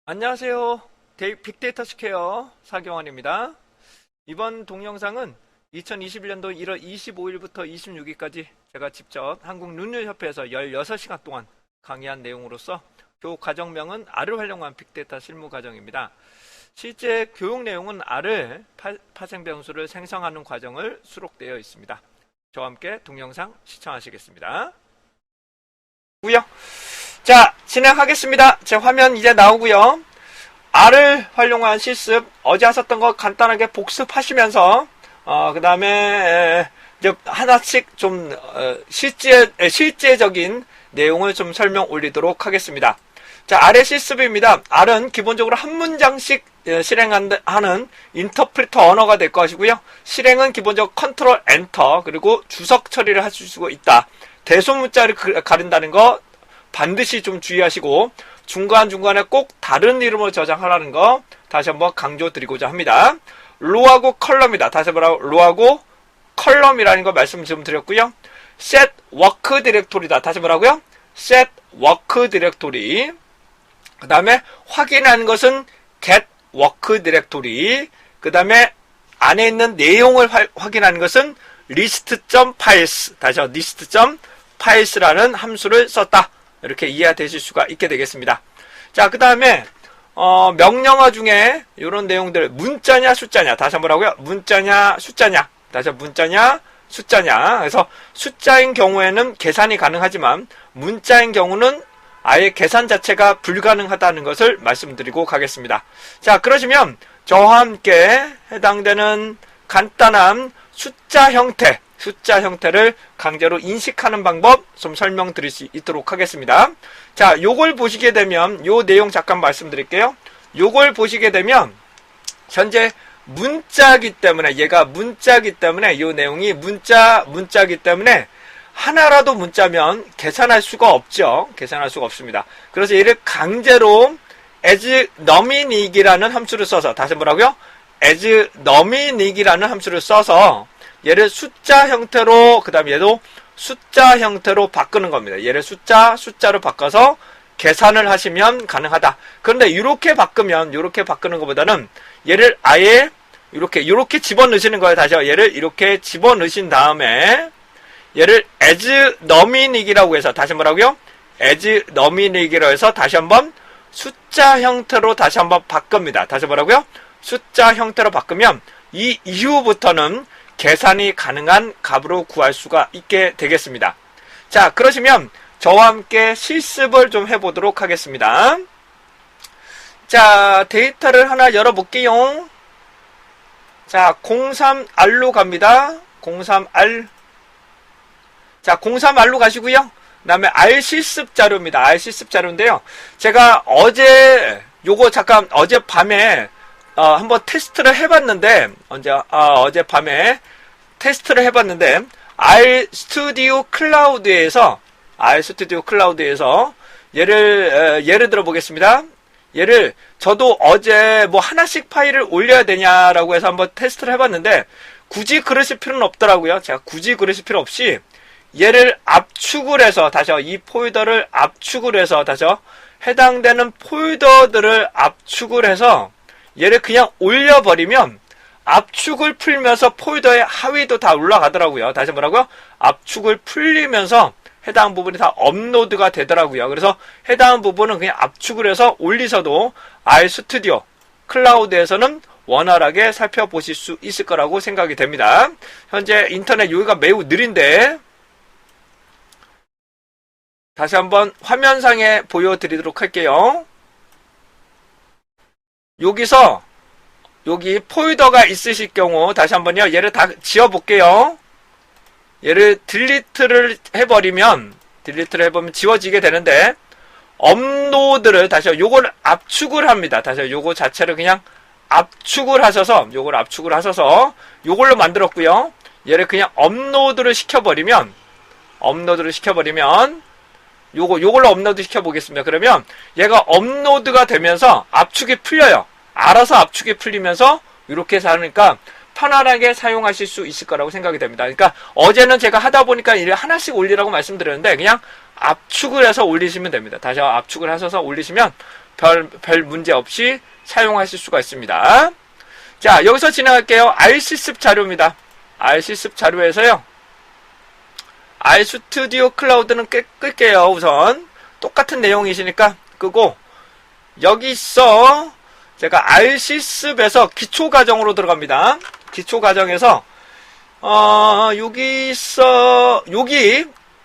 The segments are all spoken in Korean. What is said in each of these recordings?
안녕하세요. 빅데이터 스퀘어 사경환입니다. 이번 동영상은 2021년도 1월 25일부터 26일까지 제가 직접 한국눈율협회에서 16시간 동안 강의한 내용으로서 교육 과정명은 R을 활용한 빅데이터 실무 과정입니다. 실제 교육 내용은 R을 파생변수를 생성하는 과정을 수록되어 있습니다. 저와 함께 동영상 시청하시겠습니다. 자, 진행하겠습니다. 제 화면 이제 나오고요. R을 활용한 실습, 어제 하셨던 거 간단하게 복습하시면서 그 다음에 이제 하나씩 좀 실제적인 내용을 좀 설명 올리도록 하겠습니다. 자, R의 실습입니다. R은 기본적으로 한 문장씩 실행하는 인터프리터 언어가 될 것이고요. 실행은 기본적으로 컨트롤 엔터 그리고 주석 처리를 할 수 있다. 대소문자를 가린다는 거 반드시 좀 주의하시고 중간중간에 꼭 다른 이름으로 저장하라는 거 다시 한번 강조드리고자 합니다. 로하고 컬럼이다. 다시 한번 로하고 컬럼이라는 거 말씀 좀 드렸고요. set work 디렉토리다. 다시 뭐라고요? set work 디렉토리. 그 다음에 확인하는 것은 get work 디렉토리. 그 다음에 안에 있는 내용을 확인하는 것은 list.files. 다시 한번 list.files라는 함수를 썼다. 이렇게 이해되실 수가 있게 되겠습니다. 자, 그 다음에 명령어 중에 이런 내용들 문자냐 숫자냐 다시 한번 뭐라고요? 문자냐 숫자냐 다시 한번 문자냐 숫자냐. 그래서 숫자인 경우에는 계산이 가능하지만 문자인 경우는 아예 계산 자체가 불가능하다는 것을 말씀드리고 가겠습니다. 자, 그러시면 저와 함께 해당되는 간단한 숫자 형태를 강제로 인식하는 방법 좀 설명드릴 수 있도록 하겠습니다. 자, 요걸 보시게 되면 요 내용 잠깐 말씀드릴게요. 요걸 보시게 되면 현재 문자기 때문에 얘가 문자기 때문에 요 내용이 문자기 때문에 하나라도 문자면 계산할 수가 없죠. 계산할 수가 없습니다. 그래서 얘를 강제로 as num이라는 함수를 써서 다시 뭐라고요? as num이라는 함수를 써서 얘를 숫자 형태로 그 다음에 얘도 숫자 형태로 바꾸는 겁니다. 얘를 숫자로 바꿔서 계산을 하시면 가능하다. 그런데 이렇게 바꾸는 것보다는 얘를 아예 이렇게 집어넣으시는 거예요. 다시 얘를 이렇게 집어넣으신 다음에 얘를 as num이라고 해서 다시 뭐라고요? as num이라고 해서 다시 한번 숫자 형태로 다시 한번 바꿉니다. 다시 뭐라고요? 숫자 형태로 바꾸면 이 이후부터는 계산이 가능한 값으로 구할 수가 있게 되겠습니다. 자, 그러시면 저와 함께 실습을 좀 해보도록 하겠습니다. 자, 데이터를 하나 열어볼게요. 자, 03R로 갑니다. 03R. 자, 03R로 가시고요. 그 다음에 R 실습 자료입니다. R 실습 자료인데요. 제가 어젯밤에 한번 테스트를 해봤는데, 어젯밤에 테스트를 해봤는데, RStudio 클라우드에서 예를 들어 보겠습니다. 저도 어제 하나씩 파일을 올려야 되냐라고 해서 한번 테스트를 해봤는데, 굳이 그러실 필요는 없더라고요. 제가 굳이 그러실 필요 없이, 얘를 압축을 해서, 이 폴더를 압축을 해서, 해당되는 폴더들을 압축을 해서, 얘를 그냥 올려버리면 압축을 풀면서 폴더의 하위도 다 올라가더라고요. 다시 뭐라고요? 압축을 풀리면서 해당 부분이 다 업로드가 되더라고요. 그래서 해당 부분은 그냥 압축을 해서 올리셔도 RStudio 클라우드에서는 원활하게 살펴보실 수 있을 거라고 생각이 됩니다. 현재 인터넷 여기가 매우 느린데 다시 한번 화면상에 보여드리도록 할게요. 여기 폴더가 있으실 경우 다시 한번요. 얘를 다 지워볼게요. 얘를 딜리트를 해버리면 지워지게 되는데 업로드를 요걸 압축을 합니다. 요거 자체를 그냥 압축을 하셔서 요걸로 만들었고요. 얘를 그냥 업로드를 시켜버리면 요걸로 업로드 시켜보겠습니다. 그러면 얘가 업로드가 되면서 압축이 풀려요. 알아서 압축이 풀리면서 이렇게 해서 하니까 편안하게 사용하실 수 있을 거라고 생각이 됩니다. 그러니까 어제는 제가 하다 보니까 이를 하나씩 올리라고 말씀드렸는데 그냥 압축을 해서 올리시면 됩니다. 다시 압축을 하셔서 올리시면 별 문제 없이 사용하실 수가 있습니다. 자, 여기서 진행할게요. RC습 자료입니다. RC습 자료에서요. RStudio 클라우드는 끌게요. 우선 똑같은 내용이시니까 끄고, 여기서 제가 RC습에서 기초과정으로 들어갑니다. 기초과정에서 여기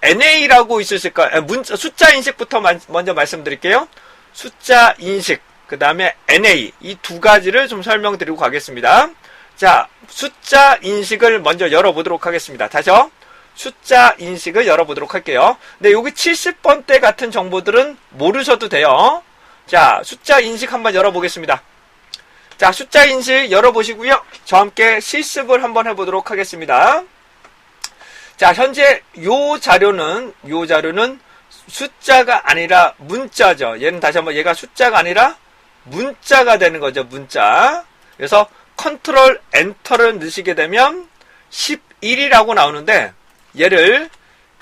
NA라고 있으실 거예요. 숫자 인식부터 먼저 말씀드릴게요. 숫자 인식, 그 다음에 NA, 이 두 가지를 좀 설명드리고 가겠습니다. 자, 숫자 인식을 먼저 열어보도록 하겠습니다. 다시요. 숫자 인식을 열어보도록 할게요. 근데 여기 70번대 같은 정보들은 모르셔도 돼요. 자, 숫자 인식 한번 열어보겠습니다. 자, 숫자 인식 열어보시고요. 저와 함께 실습을 한번 해보도록 하겠습니다. 자, 현재 요 자료는 숫자가 아니라 문자죠. 얘는 다시 한번 얘가 숫자가 아니라 문자가 되는 거죠. 문자. 그래서 컨트롤 엔터를 넣으시게 되면 11이라고 나오는데, 얘를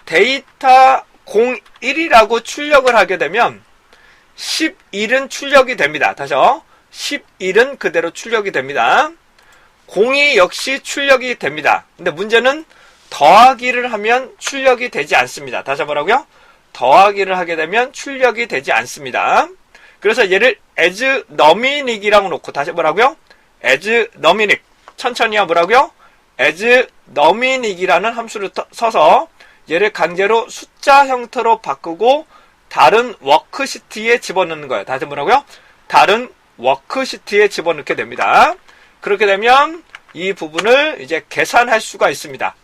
데이터 01이라고 출력을 하게 되면 11은 출력이 됩니다. 다시요. 11은 그대로 출력이 됩니다. 02 역시 출력이 됩니다. 근데 문제는 더하기를 하면 출력이 되지 않습니다. 다시 뭐라고요? 더하기를 하게 되면 출력이 되지 않습니다. 그래서 얘를 as numenic이라고 놓고, 다시 뭐라고요? as numenic. 천천히요. 뭐라고요? as numenic이라는 함수를 써서 얘를 강제로 숫자 형태로 바꾸고 다른 워크시트에 집어넣는 거예요. 다시 뭐라고요? 다른 워크시트에 집어넣게 됩니다. 그렇게 되면 이 부분을 이제 계산할 수가 있습니다.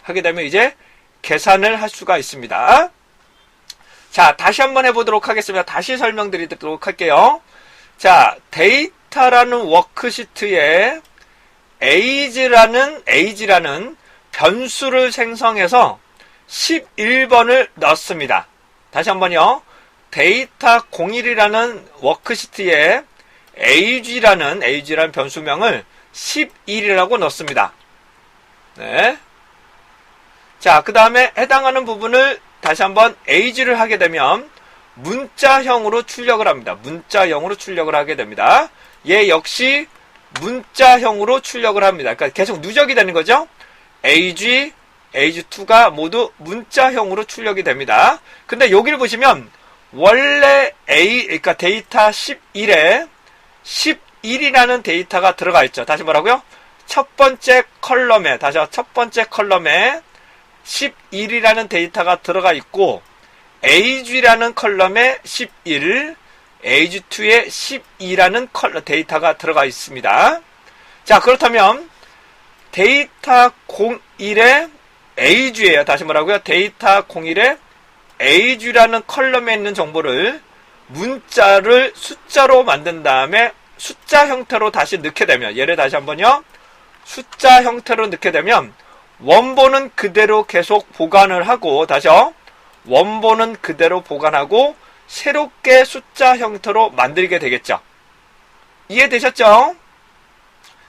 하게 되면 이제 계산을 할 수가 있습니다. 자, 다시 한번 해보도록 하겠습니다. 다시 설명드리도록 할게요. 자, 데이터라는 워크시트에 age라는 변수를 생성해서 11번을 넣습니다. 다시 한번요. 데이터 01이라는 워크시트에 age라는 변수명을 11이라고 넣습니다. 네. 자, 그 다음에 해당하는 부분을 다시 한번 age를 하게 되면 문자형으로 출력을 합니다. 문자형으로 출력을 하게 됩니다. 얘 역시 문자형으로 출력을 합니다. 그러니까 계속 누적이 되는 거죠. age2가 모두 문자형으로 출력이 됩니다. 근데 여기를 보시면 원래 그러니까 데이터 11에 11이라는 데이터가 들어가 있죠. 다시 뭐라고요? 첫 번째 컬럼에 11이라는 데이터가 들어가 있고, age라는 컬럼에 11, age2에 12라는 데이터가 들어가 있습니다. 자, 그렇다면 데이터 01에 age예요. 다시 뭐라고요? 데이터 01에 age라는 컬럼에 있는 정보를 문자를 숫자로 만든 다음에 숫자 형태로 다시 넣게 되면, 얘를 다시 한번요. 숫자 형태로 넣게 되면 원본은 그대로 계속 보관을 하고, 다시요. 원본은 그대로 보관하고 새롭게 숫자 형태로 만들게 되겠죠. 이해되셨죠?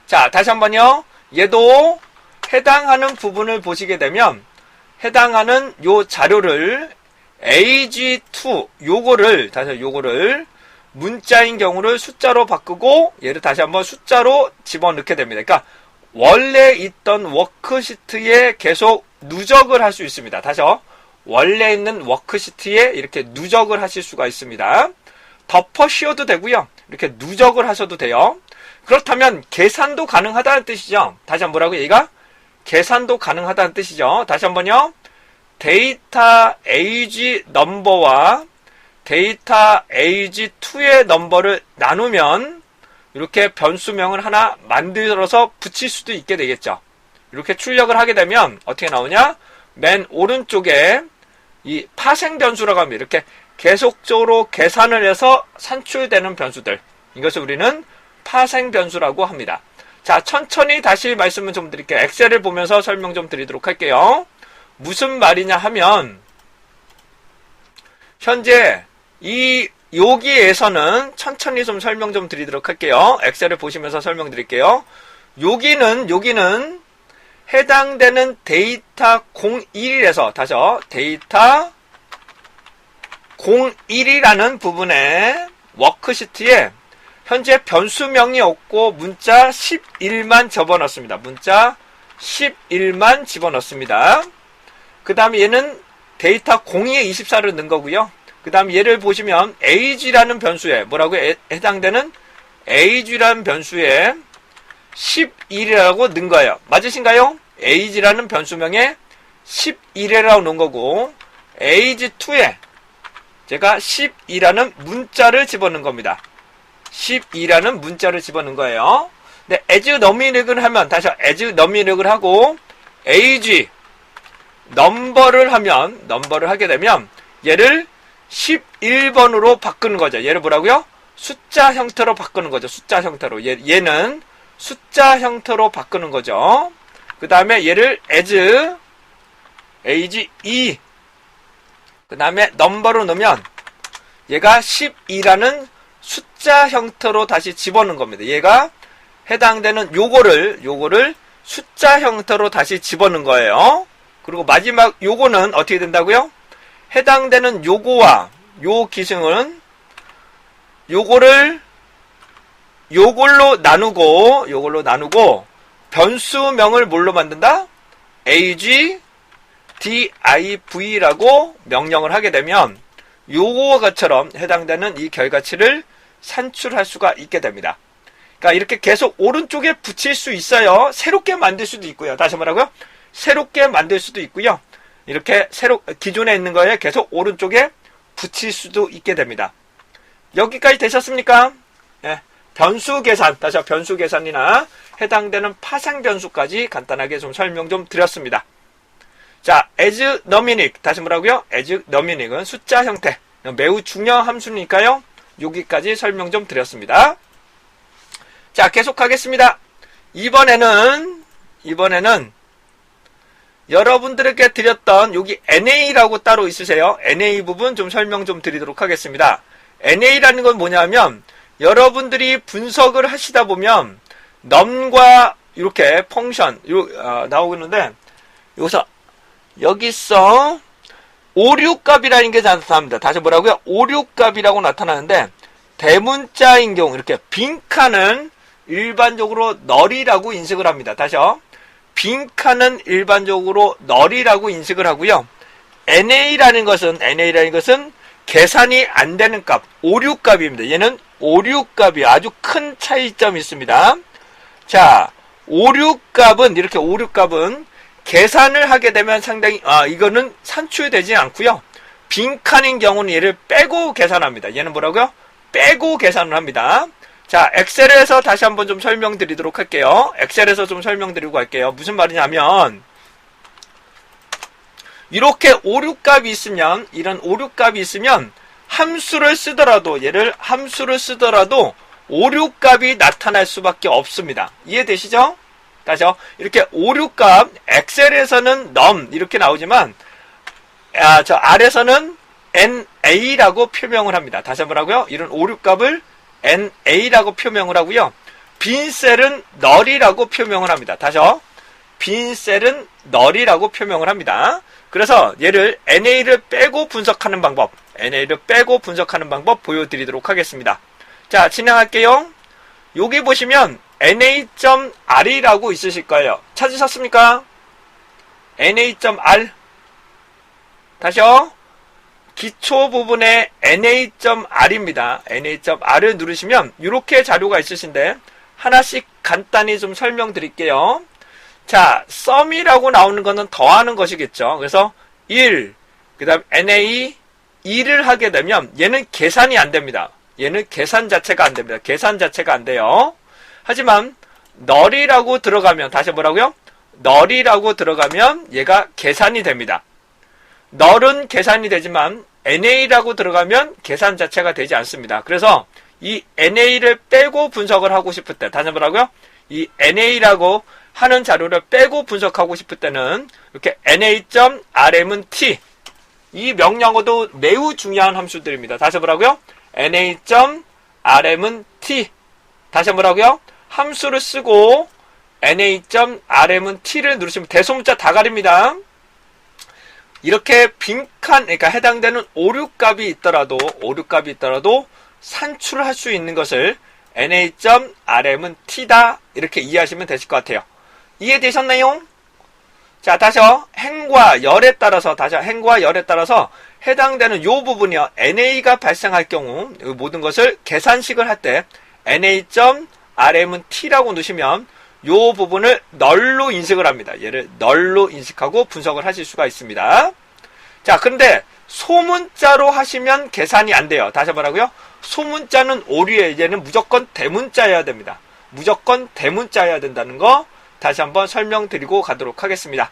자, 다시 한번요. 얘도 해당하는 부분을 보시게 되면 해당하는 요 자료를 ag2 요거를 문자인 경우를 숫자로 바꾸고 얘를 다시 한번 숫자로 집어넣게 됩니다. 그러니까 원래 있던 워크시트에 계속 누적을 할 수 있습니다. 다시요. 원래 있는 워크시트에 이렇게 누적을 하실 수가 있습니다. 덮어 씌워도 되고요. 이렇게 누적을 하셔도 돼요. 그렇다면 계산도 가능하다는 뜻이죠. 다시 한번 뭐라고 얘가? 계산도 가능하다는 뜻이죠. 다시 한번요. 데이터 age 넘버와 데이터 age2의 넘버를 나누면 이렇게 변수명을 하나 만들어서 붙일 수도 있게 되겠죠. 이렇게 출력을 하게 되면 어떻게 나오냐? 맨 오른쪽에 이 파생 변수라고 합니다. 이렇게 계속적으로 계산을 해서 산출되는 변수들. 이것을 우리는 파생 변수라고 합니다. 자, 천천히 다시 말씀을 좀 드릴게요. 엑셀을 보면서 설명 좀 드리도록 할게요. 무슨 말이냐 하면 현재 여기에서는 천천히 좀 설명 좀 드리도록 할게요. 엑셀을 보시면서 설명 드릴게요. 여기는 해당되는 데이터 01에서 다시요. 데이터 01이라는 부분에 워크시트에 현재 변수명이 없고 문자 11만 집어넣습니다. 문자 11만 집어넣습니다. 그 다음에 얘는 데이터 02에 24를 넣은 거고요. 그 다음에 얘를 보시면 age라는 변수에 뭐라고 해당되는 age라는 변수에 11이라고 넣은 거예요. 맞으신가요? age라는 변수명에 11이라고 넣은 거고 age2에 제가 12라는 문자를 집어넣은 겁니다. 12라는 문자를 집어넣은 거예요. 근데 as num이력을 하면 다시 as num이력을 하고 age 넘버를 하게 되면 얘를 11번으로 바꾸는 거죠. 얘를 뭐라고요? 숫자 형태로 바꾸는 거죠. 숫자 형태로. 얘는 숫자 형태로 바꾸는 거죠. 그 다음에 얘를 as age 2 그 다음에 넘버로 넣으면 얘가 12라는 숫자 형태로 다시 집어넣는 겁니다. 얘가 해당되는 요거를 숫자 형태로 다시 집어넣는 거예요. 그리고 마지막 요거는 어떻게 된다고요? 해당되는 요거와 요 기승은 요걸로 나누고 변수명을 뭘로 만든다? ag div라고 명령을 하게 되면 요거처럼 해당되는 이 결과치를 산출할 수가 있게 됩니다. 그러니까 이렇게 계속 오른쪽에 붙일 수 있어요. 새롭게 만들 수도 있고요. 다시 뭐라고요? 새롭게 만들 수도 있고요. 이렇게 기존에 있는 거에 계속 오른쪽에 붙일 수도 있게 됩니다. 여기까지 되셨습니까? 예, 변수 계산, 다시 변수 계산이나 해당되는 파생 변수까지 간단하게 좀 설명 좀 드렸습니다. 자, as numeric, 다시 뭐라고요? as numeric은 숫자 형태, 매우 중요한 함수니까요. 여기까지 설명 좀 드렸습니다. 자, 계속하겠습니다. 이번에는 여러분들에게 드렸던 여기 NA라고 따로 있으세요. NA 부분 좀 설명 좀 드리도록 하겠습니다. NA라는 건 뭐냐면 여러분들이 분석을 하시다 보면 num과 이렇게 펑션 나오고 있는데 여기서 오류값이라는 게 나타납니다. 다시 뭐라고요? 오류값이라고 나타나는데 대문자인 경우 이렇게 빈칸은 일반적으로 널이라고 인식을 합니다. 다시요. 빈칸은 일반적으로 널이라고 인식을 하고요. NA라는 것은 계산이 안 되는 값, 오류값입니다. 얘는 오류값이 아주 큰 차이점이 있습니다. 자, 오류값은 계산을 하게 되면 상당히 이거는 산출되지 않고요. 빈칸인 경우는 얘를 빼고 계산합니다. 얘는 뭐라고요? 빼고 계산을 합니다. 자, 엑셀에서 다시 한번 좀 설명드리도록 할게요. 엑셀에서 좀 설명드리고 할게요. 무슨 말이냐면 이렇게 오류값이 있으면 함수를 쓰더라도 오류값이 나타날 수밖에 없습니다. 이해되시죠? 다시요. 이렇게 오류값 엑셀에서는 num 이렇게 나오지만 저 아래서는 NA라고 표명을 합니다. 다시 뭐라고요? 이런 오류값을 NA라고 표명을 하고요. 빈 셀은 null이라고 표명을 합니다. 다시요. 빈 셀은 null이라고 표명을 합니다. 그래서 얘를 NA를 빼고 분석하는 방법 보여드리도록 하겠습니다. 자, 진행할게요. 여기 보시면 NA.R이라고 있으실 거예요. 찾으셨습니까? NA.R. 다시요. 기초 부분에 NA.R입니다. NA.R을 누르시면 이렇게 자료가 있으신데 하나씩 간단히 좀 설명드릴게요. 자, sum이라고 나오는 거는 더하는 것이겠죠. 그래서 1, 그 다음 NA 2를 하게 되면 얘는 계산이 안 됩니다. 얘는 계산 자체가 안 됩니다. 계산 자체가 안 돼요. 하지만 null이라고 들어가면 다시 뭐라고요? null이라고 들어가면 얘가 계산이 됩니다. null은 계산이 되지만 NA라고 들어가면 계산 자체가 되지 않습니다. 그래서 이 NA를 빼고 분석을 하고 싶을 때 다시 뭐라고요? 이 NA라고 하는 자료를 빼고 분석하고 싶을 때는 이렇게 NA.RM은 T 이 명령어도 매우 중요한 함수들입니다. 다시 뭐라고요? NA.RM은 T 다시 뭐라고요? 함수를 쓰고 NA.RM은 T를 누르시면 대소문자 다 가립니다. 이렇게 빈칸, 그러니까 해당되는 오류값이 있더라도 산출할 수 있는 것을 NA.RM은 T다. 이렇게 이해하시면 되실 것 같아요. 이해되셨나요? 자, 다시요. 행과 열에 따라서 해당되는 요 부분이요. NA가 발생할 경우, 이 모든 것을 계산식을 할 때 NA.RM은 T라고 넣으시면 요 부분을 널로 인식을 합니다. 얘를 널로 인식하고 분석을 하실 수가 있습니다. 자, 근데 소문자로 하시면 계산이 안 돼요. 다시 뭐라고요? 소문자는 오류에 얘는 무조건 대문자여야 됩니다. 무조건 대문자여야 된다는 거 다시 한번 설명드리고 가도록 하겠습니다.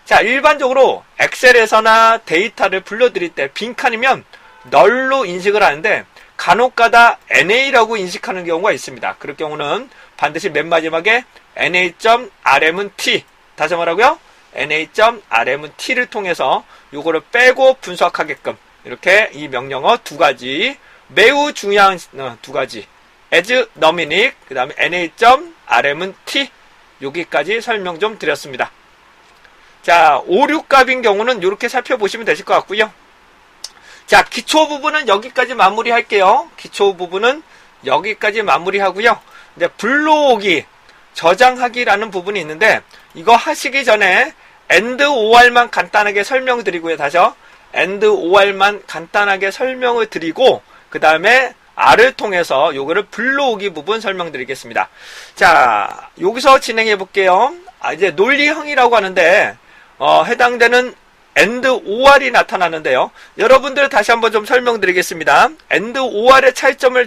자, 일반적으로 엑셀에서나 데이터를 불러드릴 때 빈칸이면 널로 인식을 하는데 간혹가다 NA라고 인식하는 경우가 있습니다. 그럴 경우는 반드시 맨 마지막에 NA.RM은 T, 다시 뭐라고요? NA.RM은 T를 통해서 요거를 빼고 분석하게끔 이렇게 이 명령어 두 가지, 매우 중요한 두 가지, as nomic, 그 다음에 NA.RM은 T, 여기까지 설명 좀 드렸습니다. 자, 오류값인 경우는 이렇게 살펴보시면 되실 것 같고요. 자, 기초 부분은 여기까지 마무리할게요. 기초 부분은 여기까지 마무리하고요. 이제 불러오기, 저장하기라는 부분이 있는데 이거 하시기 전에 AND OR만 간단하게 설명드리고요. 다시요. AND OR만 간단하게 설명을 드리고 그 다음에 R을 통해서 요거를 불러오기 부분 설명드리겠습니다. 자, 여기서 진행해 볼게요. 이제 논리형이라고 하는데 해당되는 AND OR이 나타나는데요. 여러분들 다시 한번 좀 설명드리겠습니다. AND OR의 차이점을